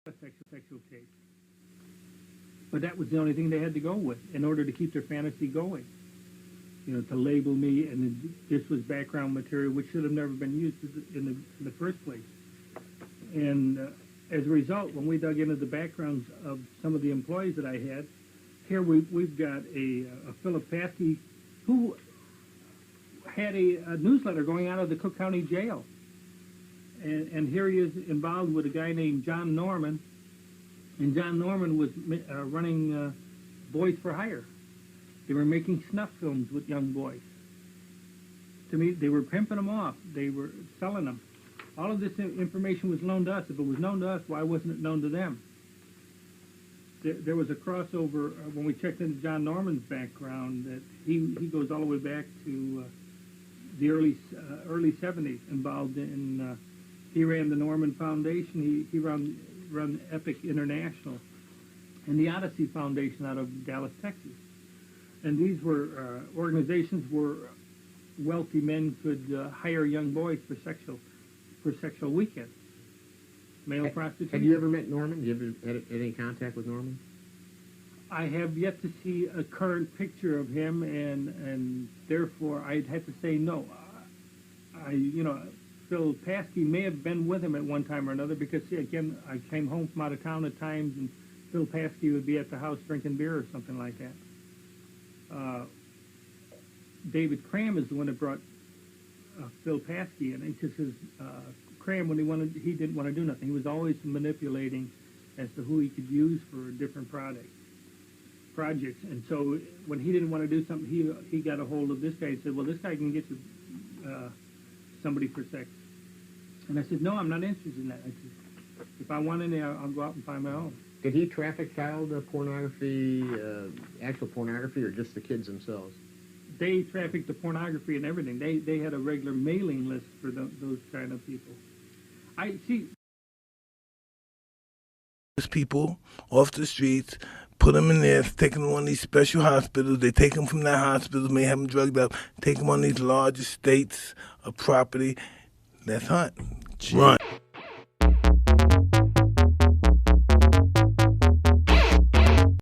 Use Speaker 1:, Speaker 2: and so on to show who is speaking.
Speaker 1: sexual tape. But that was the only thing they had to go with in order to keep their fantasy going. You know, to label me, and then this was background material which should have never been used in the first place. And as a result, when we dug into the backgrounds of some of the employees that I had, here we've got a Phillip Paske who had a newsletter going out of the Cook County Jail. And here he is involved with a guy named John Norman, and John Norman was running Boys for Hire. They were making snuff films with young boys. To me, they were pimping them off. They were selling them. All of this information was known to us. If it was known to us, why wasn't it known to them? There was a crossover when we checked into John Norman's background that he goes all the way back to the early 70s, involved in. He ran the Norman Foundation. He run Epic International and the Odyssey Foundation out of Dallas, Texas. And these were organizations where wealthy men could hire young boys for sexual weekends, male prostitution.
Speaker 2: Have you ever met Norman? Have you ever had any contact with Norman?
Speaker 1: I have yet to see a current picture of him, and therefore I'd have to say no. Phil Paske may have been with him at one time or another because, see, again, I came home from out of town at times, and Phil Paske would be at the house drinking beer or something like that. David Cram is the one that brought Phil Paske in, because Cram, when he didn't want to do nothing. He was always manipulating as to who he could use for different projects. And so when he didn't want to do something, he got a hold of this guy and said, well, this guy can get you somebody for sex. And I said, no, I'm not interested in that. I said, if I want any, I'll go out and find my own.
Speaker 2: Did he traffic child pornography, actual pornography, or just the kids themselves?
Speaker 1: They trafficked the pornography and everything. They had a regular mailing list for those kind of people. I see.
Speaker 3: People off the streets, put them in there, take them to one of these special hospitals. They take them from that hospital, may have them drugged up, take them on these large estates of property. Let's hunt. Run.